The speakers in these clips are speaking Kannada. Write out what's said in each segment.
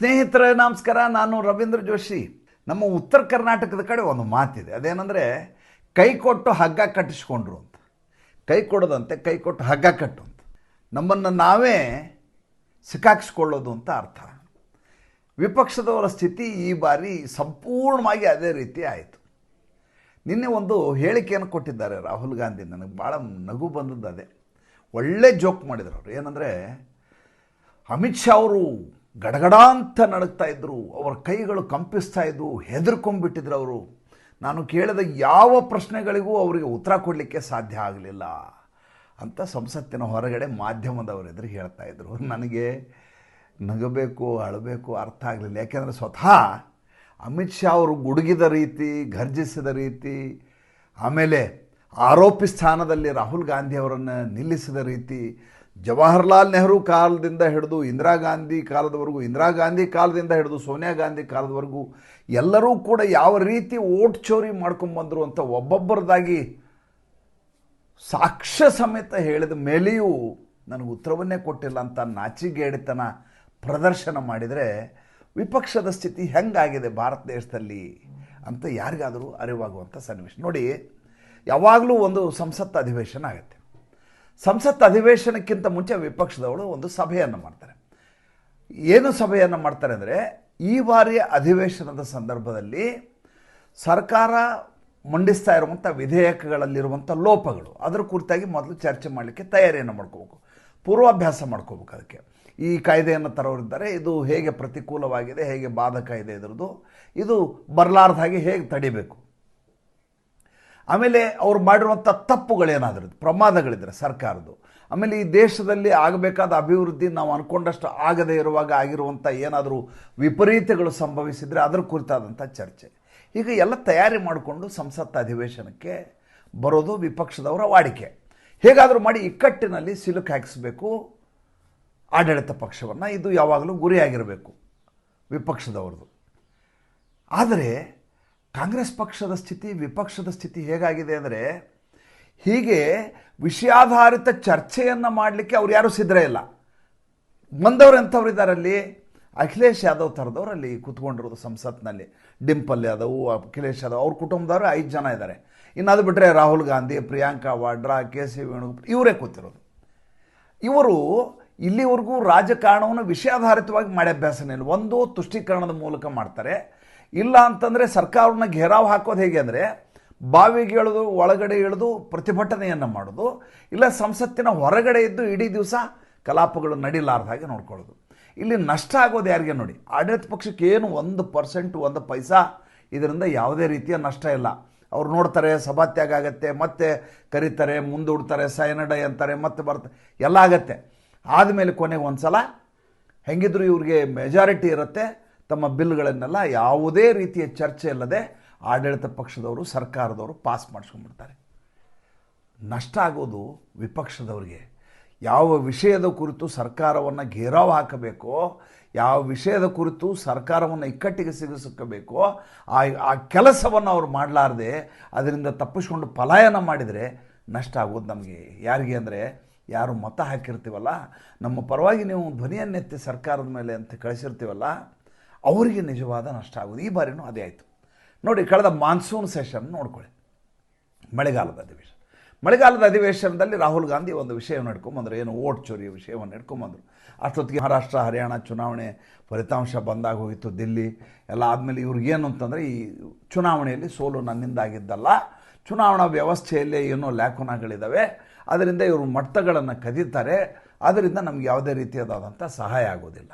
ಸ್ನೇಹಿತರೆ ನಮಸ್ಕಾರ. ನಾನು ರವೀಂದ್ರ ಜೋಶಿ. ನಮ್ಮ ಉತ್ತರ ಕರ್ನಾಟಕದ ಕಡೆ ಒಂದು ಮಾತಿದೆ, ಅದೇನೆಂದರೆ ಕೈ ಕೊಟ್ಟು ಹಗ್ಗ ಕಟ್ಟಿಸ್ಕೊಂಡ್ರು ಅಂತ. ಕೈ ಕೊಡೋದಂತೆ ಕೈ ಕೊಟ್ಟು ಹಗ್ಗ ಕಟ್ಟು ಅಂತ, ನಮ್ಮನ್ನು ನಾವೇ ಸಿಕ್ಕಾಕಿಸ್ಕೊಳ್ಳೋದು ಅಂತ ಅರ್ಥ. ವಿಪಕ್ಷದವರ ಸ್ಥಿತಿ ಈ ಬಾರಿ ಸಂಪೂರ್ಣವಾಗಿ ಅದೇ ರೀತಿ ಆಯಿತು. ನಿನ್ನೆ ಒಂದು ಹೇಳಿಕೆಯನ್ನು ಕೊಟ್ಟಿದ್ದಾರೆ ರಾಹುಲ್ ಗಾಂಧಿ, ನನಗೆ ಭಾಳ ನಗು ಬಂದದ್ದು ಅದೇ. ಒಳ್ಳೆ ಜೋಕ್ ಮಾಡಿದ್ರು ಅವರು. ಏನಂದರೆ ಅಮಿತ್ ಶಾ ಅವರು ಗಡಗಡ ಅಂತ ನಡುಗ್ತಾ ಇದ್ದರು, ಅವರ ಕೈಗಳು ಕಂಪಿಸ್ತಾ ಇದ್ವು, ಹೆದರ್ಕೊಂಡ್ಬಿಟ್ಟಿದ್ರು ಅವರು. ನಾನು ಕೇಳಿದ ಯಾವ ಪ್ರಶ್ನೆಗಳಿಗೂ ಅವರಿಗೆ ಉತ್ತರ ಕೊಡಲಿಕ್ಕೆ ಸಾಧ್ಯ ಆಗಲಿಲ್ಲ ಅಂತ ಸಂಸತ್ತಿನ ಹೊರಗಡೆ ಮಾಧ್ಯಮದವರು ಎದುರು ಹೇಳ್ತಾ ಇದ್ದರು. ನನಗೆ ನಗಬೇಕು ಅಳಬೇಕು ಅರ್ಥ ಆಗಲಿಲ್ಲ. ಯಾಕೆಂದರೆ ಸ್ವತಃ ಅಮಿತ್ ಶಾ ಅವರು ಗುಡುಗಿದ ರೀತಿ, ಘರ್ಜಿಸಿದ ರೀತಿ, ಆಮೇಲೆ ಆರೋಪಿ ಸ್ಥಾನದಲ್ಲಿ ರಾಹುಲ್ ಗಾಂಧಿ ಅವರನ್ನು ನಿಲ್ಲಿಸಿದ ರೀತಿ, ಜವಾಹರ್ಲಾಲ್ ನೆಹರು ಕಾಲದಿಂದ ಹಿಡಿದು ಇಂದಿರಾ ಗಾಂಧಿ ಕಾಲದವರೆಗೂ, ಇಂದಿರಾ ಗಾಂಧಿ ಕಾಲದಿಂದ ಹಿಡಿದು ಸೋನಿಯಾ ಗಾಂಧಿ ಕಾಲದವರೆಗೂ ಎಲ್ಲರೂ ಕೂಡ ಯಾವ ರೀತಿ ಓಟ್ ಚೋರಿ ಮಾಡ್ಕೊಂಬಂದರು ಅಂತ ಒಬ್ಬೊಬ್ಬರದಾಗಿ ಸಾಕ್ಷ್ಯ ಸಮೇತ ಹೇಳಿದ ಮೇಲೆಯೂ ನನಗೆ ಉತ್ತರವನ್ನೇ ಕೊಟ್ಟಿಲ್ಲ ಅಂತ ನಾಚಿಗೇಡಿತನ ಪ್ರದರ್ಶನ ಮಾಡಿದರೆ ವಿಪಕ್ಷದ ಸ್ಥಿತಿ ಹೆಂಗಾಗಿದೆ ಭಾರತ ದೇಶದಲ್ಲಿ ಅಂತ ಯಾರಿಗಾದರೂ ಅರಿವಾಗುವಂಥ ಸನ್ನಿವೇಶ. ನೋಡಿ, ಯಾವಾಗಲೂ ಒಂದು ಸಂಸತ್ ಅಧಿವೇಶನ ಆಗುತ್ತೆ. ಸಂಸತ್ ಅಧಿವೇಶನಕ್ಕಿಂತ ಮುಂಚೆ ವಿಪಕ್ಷದವರು ಒಂದು ಸಭೆಯನ್ನು ಮಾಡ್ತಾರೆ. ಏನು ಸಭೆಯನ್ನು ಮಾಡ್ತಾರೆ ಅಂದರೆ, ಈ ಬಾರಿಯ ಅಧಿವೇಶನದ ಸಂದರ್ಭದಲ್ಲಿ ಸರ್ಕಾರ ಮಂಡಿಸ್ತಾ ಇರುವಂಥ ವಿಧೇಯಕಗಳಲ್ಲಿರುವಂಥ ಲೋಪಗಳು, ಅದರ ಕುರಿತಾಗಿ ಮೊದಲು ಚರ್ಚೆ ಮಾಡಲಿಕ್ಕೆ ತಯಾರಿಯನ್ನು ಮಾಡ್ಕೋಬೇಕು, ಪೂರ್ವಾಭ್ಯಾಸ ಮಾಡ್ಕೋಬೇಕು. ಅದಕ್ಕೆ ಈ ಕಾಯ್ದೆಯನ್ನು ತರೋರಿದ್ದಾರೆ, ಇದು ಹೇಗೆ ಪ್ರತಿಕೂಲವಾಗಿದೆ, ಹೇಗೆ ಬಾಧಕ ಇದೆ ಇದರದ್ದು, ಇದು ಬರಲಾರ್ದ ಹಾಗೆ ಹೇಗೆ ತಡಿಬೇಕು, ಆಮೇಲೆ ಅವ್ರು ಮಾಡಿರುವಂಥ ತಪ್ಪುಗಳೇನಾದರೂ ಪ್ರಮಾದಗಳಿದ್ರೆ ಸರ್ಕಾರದ್ದು, ಆಮೇಲೆ ಈ ದೇಶದಲ್ಲಿ ಆಗಬೇಕಾದ ಅಭಿವೃದ್ಧಿ ನಾವು ಅಂದ್ಕೊಂಡಷ್ಟು ಆಗದೇ ಇರುವಾಗ ಆಗಿರುವಂಥ ಏನಾದರೂ ವಿಪರೀತಗಳು ಸಂಭವಿಸಿದರೆ ಅದರ ಕುರಿತಾದಂಥ ಚರ್ಚೆ. ಈಗ ಎಲ್ಲ ತಯಾರಿ ಮಾಡಿಕೊಂಡು ಸಂಸತ್ ಅಧಿವೇಶನಕ್ಕೆ ಬರೋದು ವಿಪಕ್ಷದವರ ವಾಡಿಕೆ. ಹೇಗಾದರೂ ಮಾಡಿ ಇಕ್ಕಟ್ಟಿನಲ್ಲಿ ಸಿಲುಕು ಹಾಕಿಸಬೇಕು ಆಡಳಿತ ಪಕ್ಷವನ್ನು, ಇದು ಯಾವಾಗಲೂ ಗುರಿಯಾಗಿರಬೇಕು ವಿಪಕ್ಷದವ್ರದ್ದು. ಆದರೆ ಕಾಂಗ್ರೆಸ್ ಪಕ್ಷದ ಸ್ಥಿತಿ, ವಿಪಕ್ಷದ ಸ್ಥಿತಿ ಹೇಗಾಗಿದೆ ಅಂದರೆ, ಹೀಗೆ ವಿಷಯಾಧಾರಿತ ಚರ್ಚೆಯನ್ನು ಮಾಡಲಿಕ್ಕೆ ಅವ್ರು ಯಾರೂ ಸಿದ್ಧರೇ ಇಲ್ಲ. ಬಂದವರು ಎಂಥವ್ರು ಇದ್ದಾರಲ್ಲಿ, ಅಖಿಲೇಶ್ ಯಾದವ್ ಥರದವ್ರು ಅಲ್ಲಿ ಕೂತ್ಕೊಂಡಿರೋದು ಸಂಸತ್ನಲ್ಲಿ. ಡಿಂಪಲ್ ಯಾದವ್, ಅಖಿಲೇಶ್ ಯಾದವ್, ಅವ್ರ ಕುಟುಂಬದವರು 5 ಜನ ಇದ್ದಾರೆ. ಇನ್ನು ಅದು ಬಿಟ್ಟರೆ ರಾಹುಲ್ ಗಾಂಧಿ, ಪ್ರಿಯಾಂಕಾ ವಾಡ್ರಾ, KC ವೇಣುಗೋಪಾಲ್ ಇವರೇ ಕೂತಿರೋದು. ಇವರು ಇಲ್ಲಿವರೆಗೂ ರಾಜಕಾರಣವನ್ನು ವಿಷಯಾಧಾರಿತವಾಗಿ ಮಾಡಿ ಅಭ್ಯಾಸನೇ ಇಲ್ಲ. ಒಂದು ತುಷ್ಟೀಕರಣದ ಮೂಲಕ ಮಾಡ್ತಾರೆ, ಇಲ್ಲ ಅಂತಂದರೆ ಸರ್ಕಾರವನ್ನು ಘೇರಾವ್ ಹಾಕೋದು ಹೇಗೆ ಅಂದರೆ, ಬಾವಿಗೆ ಇಳಿದು ಒಳಗಡೆ ಇಳಿದು ಪ್ರತಿಭಟನೆಯನ್ನು ಮಾಡೋದು, ಇಲ್ಲ ಸಂಸತ್ತಿನ ಹೊರಗಡೆ ಇದ್ದು ಇಡೀ ದಿವಸ ಕಲಾಪಗಳು ನಡೀಲಾರ್ದ ಹಾಗೆ ನೋಡ್ಕೊಳ್ಳೋದು. ಇಲ್ಲಿ ನಷ್ಟ ಆಗೋದು ಯಾರಿಗೆ ನೋಡಿ, ಆಡಳಿತ ಪಕ್ಷಕ್ಕೆ ಏನು 1% 1 ಪೈಸಾ ಇದರಿಂದ ಯಾವುದೇ ರೀತಿಯ ನಷ್ಟ ಇಲ್ಲ. ಅವ್ರು ನೋಡ್ತಾರೆ, ಸಭಾತ್ಯಾಗ ಆಗತ್ತೆ, ಮತ್ತೆ ಕರೀತಾರೆ, ಮುಂದೂಡ್ತಾರೆ, ಸೈನಡೈ ಅಂತಾರೆ, ಮತ್ತೆ ಬರ್ತಾರೆ, ಎಲ್ಲ ಆಗತ್ತೆ. ಆದಮೇಲೆ ಕೊನೆಗೆ ಒಂದು ಸಲ ಹೆಂಗಿದ್ರು ಇವ್ರಿಗೆ ಮೆಜಾರಿಟಿ ಇರುತ್ತೆ, ತಮ್ಮ ಬಿಲ್ಗಳನ್ನೆಲ್ಲ ಯಾವುದೇ ರೀತಿಯ ಚರ್ಚೆ ಇಲ್ಲದೆ ಆಡಳಿತ ಪಕ್ಷದವರು, ಸರ್ಕಾರದವರು ಪಾಸ್ ಮಾಡಿಸ್ಕೊಂಡ್ಬಿಡ್ತಾರೆ. ನಷ್ಟ ಆಗೋದು ವಿಪಕ್ಷದವ್ರಿಗೆ. ಯಾವ ವಿಷಯದ ಕುರಿತು ಸರ್ಕಾರವನ್ನು ಘೇರಾವ್ ಹಾಕಬೇಕೋ, ಯಾವ ವಿಷಯದ ಕುರಿತು ಸರ್ಕಾರವನ್ನು ಇಕ್ಕಟ್ಟಿಗೆ ಸಿಗಿಸಬೇಕೋ ಆ ಕೆಲಸವನ್ನು ಅವ್ರು ಮಾಡಲಾರ್ದೆ ಅದರಿಂದ ತಪ್ಪಿಸ್ಕೊಂಡು ಪಲಾಯನ ಮಾಡಿದರೆ ನಷ್ಟ ಆಗೋದು ನಮಗೆ. ಯಾರಿಗೆ ಅಂದರೆ, ಯಾರು ಮತ ಹಾಕಿರ್ತೀವಲ್ಲ, ನಮ್ಮ ಪರವಾಗಿ ನೀವು ಧ್ವನಿಯನ್ನೆತ್ತಿ ಸರ್ಕಾರದ ಮೇಲೆ ಅಂತ ಕಳಿಸಿರ್ತೀವಲ್ಲ, ಅವರಿಗೆ ನಿಜವಾದ ನಷ್ಟ ಆಗೋದು. ಈ ಬಾರಿನೂ ಅದೇ ಆಯಿತು ನೋಡಿ. ಕಳೆದ ಮಾನ್ಸೂನ್ ಸೆಷನ್ ನೋಡ್ಕೊಳ್ಳಿ, ಮಳೆಗಾಲದ ಅಧಿವೇಶನದಲ್ಲಿ ರಾಹುಲ್ ಗಾಂಧಿ ಒಂದು ವಿಷಯವನ್ನು ಹಿಡ್ಕೊಂಬಂದರು, ಏನು ಓಟ್ ಚೋರಿಯ ವಿಷಯವನ್ನು ಹಿಡ್ಕೊಂಬಂದರು. ಅಷ್ಟೊತ್ತಿಗೆ ಮಹಾರಾಷ್ಟ್ರ, ಹರಿಯಾಣ ಚುನಾವಣೆ ಫಲಿತಾಂಶ ಬಂದಾಗ ಹೋಗಿತ್ತು, ದಿಲ್ಲಿ ಎಲ್ಲ ಆದಮೇಲೆ ಇವ್ರಿಗೇನು ಅಂತಂದರೆ, ಈ ಚುನಾವಣೆಯಲ್ಲಿ ಸೋಲು ನನ್ನಿಂದ ಆಗಿದ್ದಲ್ಲ, ಚುನಾವಣಾ ವ್ಯವಸ್ಥೆಯಲ್ಲೇ ಏನೋ ಲ್ಯಾಕುನಗಳಿದ್ದಾವೆ, ಅದರಿಂದ ಇವರು ಮಟ್ಟಗಳನ್ನು ಕದೀತಾರೆ, ಅದರಿಂದ ನಮ್ಗೆ ಯಾವುದೇ ರೀತಿಯಾದಂಥ ಸಹಾಯ ಆಗೋದಿಲ್ಲ,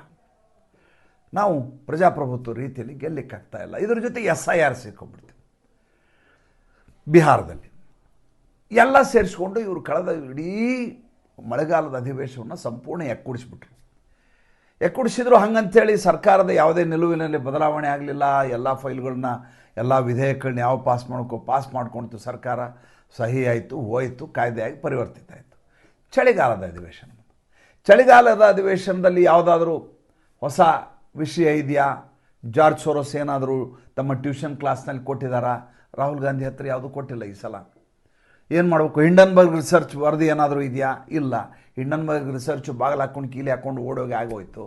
ನಾವು ಪ್ರಜಾಪ್ರಭುತ್ವ ರೀತಿಯಲ್ಲಿ ಗೆಲ್ಲಕ್ಕಾಗ್ತಾ ಇಲ್ಲ, ಇದರ ಜೊತೆ SIR ಸೇರ್ಕೊಂಡ್ಬಿಡ್ತೀವಿ. ಬಿಹಾರದಲ್ಲಿ ಎಲ್ಲ ಸೇರಿಸ್ಕೊಂಡು ಇವರು ಕಳೆದ ಇಡೀ ಮಳೆಗಾಲದ ಅಧಿವೇಶನವನ್ನು ಸಂಪೂರ್ಣ ಎಕ್ಕುಡಿಸಿದ್ರು. ಹಂಗಂತೇಳಿ ಸರ್ಕಾರದ ಯಾವುದೇ ನಿಲುವಿನಲ್ಲಿ ಬದಲಾವಣೆ ಆಗಲಿಲ್ಲ. ಎಲ್ಲ ಫೈಲ್ಗಳನ್ನ, ಎಲ್ಲ ವಿಧೇಯಕಗಳನ್ನ ಯಾವ ಪಾಸ್ ಮಾಡ್ಕೊಳ್ತು ಸರ್ಕಾರ, ಸಹಿ ಆಯಿತು, ಹೋಯಿತು, ಕಾಯ್ದೆಯಾಗಿ ಪರಿವರ್ತಿತ ಆಯಿತು. ಚಳಿಗಾಲದ ಅಧಿವೇಶನದಲ್ಲಿ ಯಾವುದಾದ್ರೂ ಹೊಸ ವಿಷಯ ಇದೆಯಾ? ಜಾರ್ಜ್ ಸೋರೋಸ್ ಏನಾದರೂ ತಮ್ಮ ಟ್ಯೂಷನ್ ಕ್ಲಾಸ್ನಲ್ಲಿ ಕೊಟ್ಟಿದ್ದಾರಾ? ರಾಹುಲ್ ಗಾಂಧಿ ಹತ್ರ ಯಾವುದೂ ಕೊಟ್ಟಿಲ್ಲ ಈ ಸಲ. ಏನು ಮಾಡಬೇಕು? ಹಿಂಡನ್ಬರ್ಗ್ ರಿಸರ್ಚ್ ವರದಿ ಏನಾದರೂ ಇದೆಯಾ? ಇಲ್ಲ. ಹಿಂಡನ್ಬರ್ಗ್ ರಿಸರ್ಚ್ ಬಾಗಿಲು ಹಾಕ್ಕೊಂಡು ಕೀಲಿ ಹಾಕ್ಕೊಂಡು ಓಡೋಗಿ ಆಗೋಯ್ತು.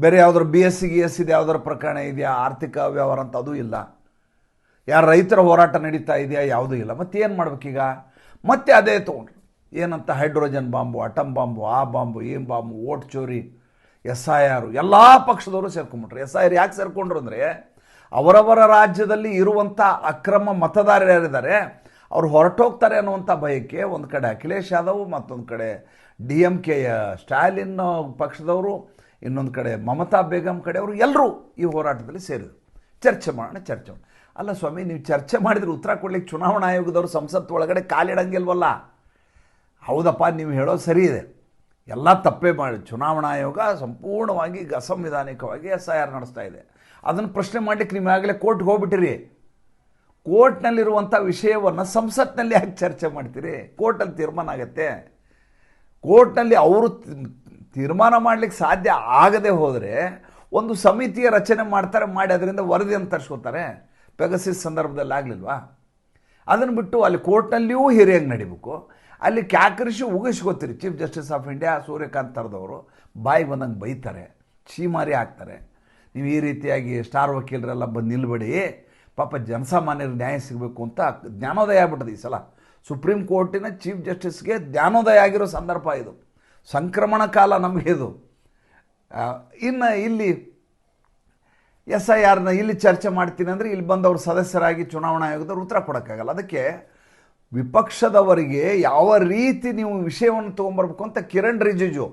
ಬೇರೆ ಯಾವ್ದಾರು BSc GSc ಇದು ಯಾವ್ದಾರು ಪ್ರಕರಣ ಇದೆಯಾ, ಆರ್ಥಿಕ ವ್ಯವಹಾರ ಅಂತ ಅದೂ ಇಲ್ಲ, ಯಾರು ರೈತರ ಹೋರಾಟ ನಡೀತಾ ಇದೆಯಾ, ಯಾವುದೂ ಇಲ್ಲ. ಮತ್ತೆ ಏನು ಮಾಡ್ಬೇಕೀಗ? ಮತ್ತೆ ಅದೇ ತೊಗೊಂಡ್ರು ಏನಂತ ಹೈಡ್ರೋಜನ್ ಬಾಂಬು, ಅಟಮ್ ಬಾಂಬು, ಆ ಬಾಂಬು, ಈ ಬಾಂಬು, ಓಟ್ ಚೋರಿ, SIR ಎಲ್ಲ ಪಕ್ಷದವರು ಸೇರ್ಕೊಂಡ್ಬಿಟ್ರು. SIR ಯಾಕೆ ಸೇರ್ಕೊಂಡ್ರು ಅಂದರೆ ಅವರವರ ರಾಜ್ಯದಲ್ಲಿ ಇರುವಂಥ ಅಕ್ರಮ ಮತದಾರರು ಯಾರಿದ್ದಾರೆ ಅವ್ರು ಹೊರಟೋಗ್ತಾರೆ ಅನ್ನುವಂಥ ಭಯಕ್ಕೆ ಒಂದು ಕಡೆ ಅಖಿಲೇಶ್ ಯಾದವ್, ಮತ್ತೊಂದು ಕಡೆ DMKಯ ಸ್ಟಾಲಿನ್ ಪಕ್ಷದವರು, ಇನ್ನೊಂದು ಕಡೆ ಮಮತಾ ಬೇಗಂ ಕಡೆಯವರು ಎಲ್ಲರೂ ಈ ಹೋರಾಟದಲ್ಲಿ ಸೇರಿದರು. ಚರ್ಚೆ ಮಾಡೋಣ. ಅಲ್ಲ ಸ್ವಾಮಿ, ನೀವು ಚರ್ಚೆ ಮಾಡಿದರೆ ಉತ್ತರ ಕೊಡ್ಲಿಕ್ಕೆ ಚುನಾವಣಾ ಆಯೋಗದವರು ಸಂಸತ್ತು ಒಳಗಡೆ ಕಾಲಿಡಂಗಿಲ್ವಲ್ಲ? ಹೌದಪ್ಪ, ನೀವು ಹೇಳೋದು ಸರಿ ಇದೆ, ಎಲ್ಲ ತಪ್ಪೇ ಮಾಡಿ ಚುನಾವಣಾ ಆಯೋಗ ಸಂಪೂರ್ಣವಾಗಿ ಅಸಂವಿಧಾನಿಕವಾಗಿ SIR ನಡೆಸ್ತಾ ಇದೆ. ಅದನ್ನು ಪ್ರಶ್ನೆ ಮಾಡಲಿಕ್ಕೆ ನೀವು ಆಗಲೇ ಕೋರ್ಟ್ಗೆ ಹೋಗ್ಬಿಟ್ಟಿರಿ. ಕೋರ್ಟ್ನಲ್ಲಿರುವಂಥ ವಿಷಯವನ್ನು ಸಂಸತ್ನಲ್ಲಿ ಯಾಕೆ ಚರ್ಚೆ ಮಾಡ್ತೀರಿ? ಕೋರ್ಟಲ್ಲಿ ತೀರ್ಮಾನ ಆಗುತ್ತೆ. ಕೋರ್ಟ್ನಲ್ಲಿ ಅವರು ತೀರ್ಮಾನ ಮಾಡಲಿಕ್ಕೆ ಸಾಧ್ಯ ಆಗದೆ ಹೋದರೆ ಒಂದು ಸಮಿತಿಯ ರಚನೆ ಮಾಡ್ತಾರೆ, ಮಾಡಿ ಅದರಿಂದ ವರದಿಯನ್ನು ತರಿಸ್ಕೋತಾರೆ. ಪೆಗಸಿಸ್ ಸಂದರ್ಭದಲ್ಲಿ ಆಗಲಿಲ್ವಾ? ಅದನ್ನು ಬಿಟ್ಟು ಅಲ್ಲಿ ಕೋರ್ಟ್ನಲ್ಲಿಯೂ ಹಿರಿಯಾಗಿ ನಡಿಬೇಕು. ಅಲ್ಲಿ ಕ್ಯಾಕರಿಸಿ ಉಗಿಸ್ಕೋತೀರಿ. Chief justice of India Suryakant ಥರದವರು ಬಾಯಿಗೆ ಬಂದಂಗೆ ಬೈತಾರೆ, ಛೀಮಾರಿ ಹಾಕ್ತಾರೆ. ನೀವು ಈ ರೀತಿಯಾಗಿ ಸ್ಟಾರ್ ವಕೀಲರೆಲ್ಲ ಬಂದು ನಿಲ್ಬೇಡಿ, ಪಾಪ ಜನಸಾಮಾನ್ಯರಿಗೆ ನ್ಯಾಯ ಸಿಗಬೇಕು ಅಂತ ಜ್ಞಾನೋದಯ ಆಗ್ಬಿಟ್ಟದೆ. ಈ ಸಲ ಸುಪ್ರೀಂ ಕೋರ್ಟಿನ ಚೀಫ್ ಜಸ್ಟಿಸ್ಗೆ ಜ್ಞಾನೋದಯ ಆಗಿರೋ ಸಂದರ್ಭ ಇದು, ಸಂಕ್ರಮಣ ಕಾಲ ನಮಗೆ ಇದು. ಇನ್ನು ಇಲ್ಲಿ SIRನ ಇಲ್ಲಿ ಚರ್ಚೆ ಮಾಡ್ತೀನಿ ಅಂದರೆ ಇಲ್ಲಿ ಬಂದವರು ಸದಸ್ಯರಾಗಿ ಚುನಾವಣಾ ಆಯೋಗದವ್ರು ಉತ್ತರ ಕೊಡೋಕ್ಕಾಗಲ್ಲ. ಅದಕ್ಕೆ ವಿಪಕ್ಷದವರಿಗೆ ಯಾವ ರೀತಿ ನೀವು ವಿಷಯವನ್ನು ತೊಗೊಂಬರ್ಬೇಕು ಅಂತ ಕಿರಣ್ ರಿಜಿಜು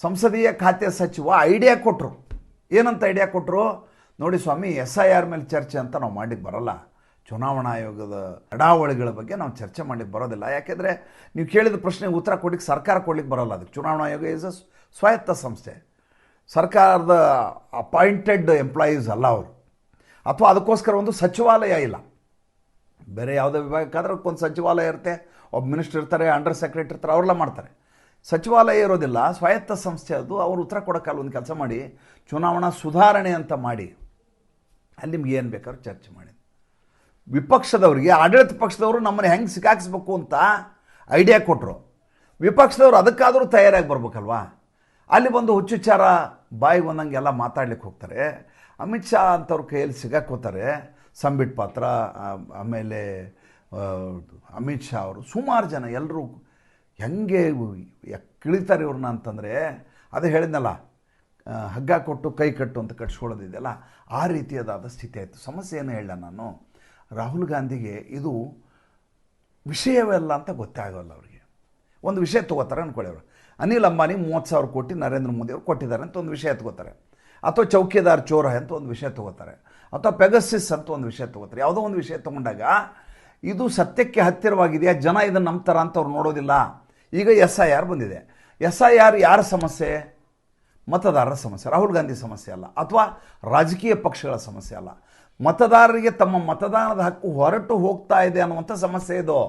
ಸಂಸದೀಯ ಖಾತೆ ಸಚಿವ ಐಡಿಯಾ ಕೊಟ್ಟರು. ಏನಂತ ಐಡಿಯಾ ಕೊಟ್ಟರು ನೋಡಿ ಸ್ವಾಮಿ, SIR ಮೇಲೆ ಚರ್ಚೆ ಅಂತ ನಾವು ಮಾಡಲಿಕ್ಕೆ ಬರೋಲ್ಲ, ಚುನಾವಣಾ ಆಯೋಗದ ನಡಾವಳಿಗಳ ಬಗ್ಗೆ ನಾವು ಚರ್ಚೆ ಮಾಡಲಿಕ್ಕೆ ಬರೋದಿಲ್ಲ. ಯಾಕೆಂದರೆ ನೀವು ಕೇಳಿದ ಪ್ರಶ್ನೆಗೆ ಉತ್ತರ ಕೊಡಲಿಕ್ಕೆ ಸರ್ಕಾರ ಕೊಡಲಿಕ್ಕೆ ಬರೋಲ್ಲ. ಅದಕ್ಕೆ ಚುನಾವಣಾ ಆಯೋಗ ಈಸ್ ಅ ಸ್ವಾಯತ್ತ ಸಂಸ್ಥೆ, ಸರ್ಕಾರದ ಅಪಾಯಿಂಟೆಡ್ ಎಂಪ್ಲಾಯೀಸ್ ಅಲ್ಲ ಅವರು, ಅಥವಾ ಅದಕ್ಕೋಸ್ಕರ ಒಂದು ಸಚಿವಾಲಯ ಇಲ್ಲ. ಬೇರೆ ಯಾವುದೇ ವಿಭಾಗಕ್ಕಾದ್ರೆ ಒಂದು ಸಚಿವಾಲಯ ಇರುತ್ತೆ, ಒಬ್ಬ ಮಿನಿಸ್ಟರ್ ಇರ್ತಾರೆ, ಅಂಡರ್ ಸೆಕ್ರೆಟರಿ ಇರ್ತಾರೆ, ಅವರೆಲ್ಲ ಮಾಡ್ತಾರೆ. ಸಚಿವಾಲಯ ಇರೋದಿಲ್ಲ, ಸ್ವಾಯತ್ತ ಸಂಸ್ಥೆ ಅದು. ಅವರು ಉತ್ತರ ಕೊಡೋಕ್ಕಲ್ಲ. ಒಂದು ಕೆಲಸ ಮಾಡಿ, ಚುನಾವಣಾ ಸುಧಾರಣೆ ಅಂತ ಮಾಡಿ ಅಲ್ಲಿ ನಿಮ್ಗೆ ಏನು ಬೇಕಾದ್ರೂ ಚರ್ಚೆ ಮಾಡಿ. ವಿಪಕ್ಷದವರಿಗೆ ಆಡಳಿತ ಪಕ್ಷದವರು ನಮ್ಮನ್ನು ಹೆಂಗೆ ಸಿಕ್ಕಾಕ್ಸ್ಬೇಕು ಅಂತ ಐಡಿಯಾ ಕೊಟ್ಟರು. ವಿಪಕ್ಷದವರು ಅದಕ್ಕಾದರೂ ತಯಾರಾಗಿ ಬರ್ಬೇಕಲ್ವಾ? ಅಲ್ಲಿ ಬಂದು ಹುಚ್ಚುಚ್ಚಾರ ಬಾಯಿಗೆ ಬಂದಂಗೆಲ್ಲ ಮಾತಾಡ್ಲಿಕ್ಕೆ ಹೋಗ್ತಾರೆ. ಅಮಿತ್ ಶಾ ಅಂಥವ್ರ ಕೈಯಲ್ಲಿ ಸಿಗಾಕೋತಾರೆ. ಸಂಬಿಟ್ ಪಾತ್ರ, ಆಮೇಲೆ ಅಮಿತ್ ಶಾ ಅವರು, ಸುಮಾರು ಜನ ಎಲ್ಲರೂ ಹೆಂಗೆ ಕಿಳಿತಾರೆ ಇವ್ರನ್ನ ಅಂತಂದರೆ, ಅದೇ ಹೇಳಿದ್ನಲ್ಲ, ಹಗ್ಗ ಕೊಟ್ಟು ಕೈ ಕಟ್ಟು ಅಂತ ಕಟ್ಸ್ಕೊಳ್ಳೋದಿದೆಯಲ್ಲ, ಆ ರೀತಿಯಾದ ಸ್ಥಿತಿ ಆಯಿತು. ಸಮಸ್ಯೆ ಏನು ಹೇಳ ನಾನು, ರಾಹುಲ್ ಗಾಂಧಿಗೆ ಇದು ವಿಷಯವಲ್ಲ ಅಂತ ಗೊತ್ತಾಗೋಲ್ಲ. ಅವರಿಗೆ ಒಂದು ವಿಷಯ ತೊಗೋತಾರೆ ಅಂದ್ಕೊಳ್ಳಿ. ಅವರು ಅನಿಲ್ ಅಂಬಾನಿ 30,000 ಕೋಟಿ ನರೇಂದ್ರ ಮೋದಿ ಅವರು ಕೊಟ್ಟಿದ್ದಾರೆ ಅಂತ ಒಂದು ವಿಷಯ ತೊಗೋತಾರೆ, ಅಥವಾ ಚೌಕಿದಾರ್ ಚೋರ ಅಂತ ಒಂದು ವಿಷಯ ತೊಗೋತಾರೆ, ಅಥವಾ ಪೆಗಸಿಸ್ ಅಂತ ಒಂದು ವಿಷಯ ತೊಗೋತಾರೆ. ಯಾವುದೋ ಒಂದು ವಿಷಯ ತೊಗೊಂಡಾಗ ಇದು ಸತ್ಯಕ್ಕೆ ಹತ್ತಿರವಾಗಿದೆಯಾ, ಜನ ಇದನ್ನು ನಂಬ್ತಾರ ಅಂತ ಅವ್ರು ನೋಡೋದಿಲ್ಲ. ಈಗ SIR ಬಂದಿದೆ. SIR ಯಾರ ಸಮಸ್ಯೆ? ಮತದಾರರ ಸಮಸ್ಯೆ, ರಾಹುಲ್ ಗಾಂಧಿ ಸಮಸ್ಯೆ ಅಲ್ಲ, ಅಥವಾ ರಾಜಕೀಯ ಪಕ್ಷಗಳ ಸಮಸ್ಯೆ ಅಲ್ಲ. ಮತದಾರರಿಗೆ ತಮ್ಮ ಮತದಾನದ ಹಕ್ಕು ಹೊರಟು ಹೋಗ್ತಾ ಇದೆ ಅನ್ನುವಂಥ ಸಮಸ್ಯೆ ಇದು.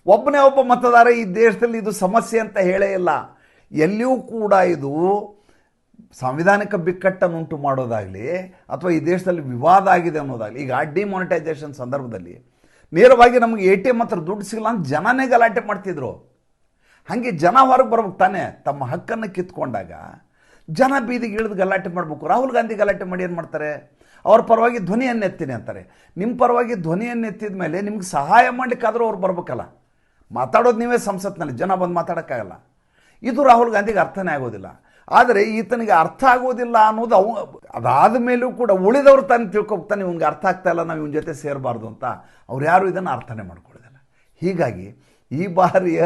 ಒಬ್ಬನೇ ಒಬ್ಬ ಮತದಾರ ಈ ದೇಶದಲ್ಲಿ ಇದು ಸಮಸ್ಯೆ ಅಂತ ಹೇಳೇ ಇಲ್ಲ. ಎಲ್ಲಿಯೂ ಕೂಡ ಇದು ಸಾಂವಿಧಾನಿಕ ಬಿಕ್ಕಟ್ಟನ್ನುಂಟು ಮಾಡೋದಾಗಲಿ, ಅಥವಾ ಈ ದೇಶದಲ್ಲಿ ವಿವಾದ ಆಗಿದೆ ಅನ್ನೋದಾಗಲಿ. ಈಗ ಡಿಮಾನಿಟೈಸೇಷನ್ ಸಂದರ್ಭದಲ್ಲಿ ನೇರವಾಗಿ ನಮಗೆ ATM ಹತ್ರ ದುಡ್ಡು ಸಿಗಲ್ಲ ಅಂತ ಜನನೇ ಗಲಾಟೆ ಮಾಡ್ತಿದ್ರು. ಹಾಗೆ ಜನ ಹೊರಗೆ ಬರ್ಬೇಕು ತಾನೆ. ತಮ್ಮ ಹಕ್ಕನ್ನು ಕಿತ್ಕೊಂಡಾಗ ಜನ ಬೀದಿಗೆ ಇಳಿದು ಗಲಾಟೆ ಮಾಡಬೇಕು. ರಾಹುಲ್ ಗಾಂಧಿ ಗಲಾಟೆ ಮಾಡಿ ಏನು ಮಾಡ್ತಾರೆ? ಅವ್ರ ಪರವಾಗಿ ಧ್ವನಿಯನ್ನು ಎತ್ತೀನಿ ಅಂತಾರೆ. ನಿಮ್ಮ ಪರವಾಗಿ ಧ್ವನಿಯನ್ನು ಎತ್ತಿದ ಮೇಲೆ ನಿಮ್ಗೆ ಸಹಾಯ ಮಾಡಲಿಕ್ಕಾದರೂ ಅವ್ರು ಬರ್ಬೇಕಲ್ಲ. ಮಾತಾಡೋದು ನೀವೇ ಸಂಸತ್ನಲ್ಲಿ, ಜನ ಬಂದು ಮಾತಾಡೋಕ್ಕಾಗಲ್ಲ. ಇದು ರಾಹುಲ್ ಗಾಂಧಿಗೆ ಅರ್ಥನೇ ಆಗೋದಿಲ್ಲ. ಆದರೆ ಈತನಿಗೆ ಅರ್ಥ ಆಗೋದಿಲ್ಲ ಅನ್ನೋದು ಅದಾದ ಮೇಲೂ ಕೂಡ ಉಳಿದವರು ತಾನು ತಿಳ್ಕೊಳ್ತಾನೆ, ಇವ್ನಿಗೆ ಅರ್ಥ ಆಗ್ತಾ ಇಲ್ಲ, ನಾವು ಇವನ ಜೊತೆ ಸೇರಬಾರ್ದು ಅಂತ. ಅವ್ರು ಯಾರು ಇದನ್ನು ಅರ್ಥನೇ ಮಾಡ್ಕೊಳ್ಳೋದಿಲ್ಲ. ಹೀಗಾಗಿ ಈ ಬಾರಿಯ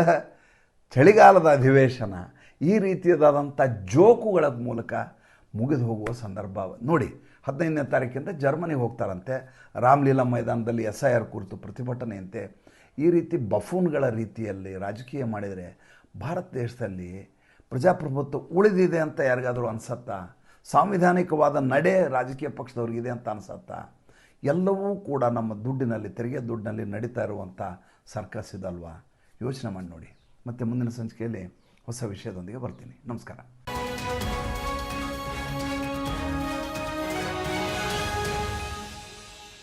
ಚಳಿಗಾಲದ ಅಧಿವೇಶನ ಈ ರೀತಿಯಾದಂಥ ಜೋಕುಗಳ ಮೂಲಕ ಮುಗಿದು ಹೋಗುವ ಸಂದರ್ಭ ನೋಡಿ. 15ನೇ ತಾರೀಕಿಂದ ಜರ್ಮನಿಗೆ ಹೋಗ್ತಾರಂತೆ. ರಾಮಲೀಲಾ ಮೈದಾನದಲ್ಲಿ SIR ಕುರಿತು ಪ್ರತಿಭಟನೆಯಂತೆ. ಈ ರೀತಿ ಬಫೂನ್ಗಳ ರೀತಿಯಲ್ಲಿ ರಾಜಕೀಯ ಮಾಡಿದರೆ ಭಾರತ ದೇಶದಲ್ಲಿ ಪ್ರಜಾಪ್ರಭುತ್ವ ಉಳಿದಿದೆ ಅಂತ ಯಾರಿಗಾದರೂ ಅನಿಸತ್ತಾ? ಸಾಂವಿಧಾನಿಕವಾದ ನಡೆ ರಾಜಕೀಯ ಪಕ್ಷದವ್ರಿಗಿದೆ ಅಂತ ಅನಿಸತ್ತಾ? ಎಲ್ಲವೂ ಕೂಡ ನಮ್ಮ ದುಡ್ಡಿನಲ್ಲಿ, ತೆರಿಗೆ ದುಡ್ಡಿನಲ್ಲಿ ನಡೀತಾ ಇರುವಂಥ ಸರ್ಕಸ್ ಇದಲ್ವಾ? ಯೋಚನೆ ಮಾಡಿ ನೋಡಿ. ಮತ್ತು ಮುಂದಿನ ಸಂಚಿಕೆಯಲ್ಲಿ ಹೊಸ ವಿಷಯದೊಂದಿಗೆ ಬರ್ತೀನಿ. ನಮಸ್ಕಾರ.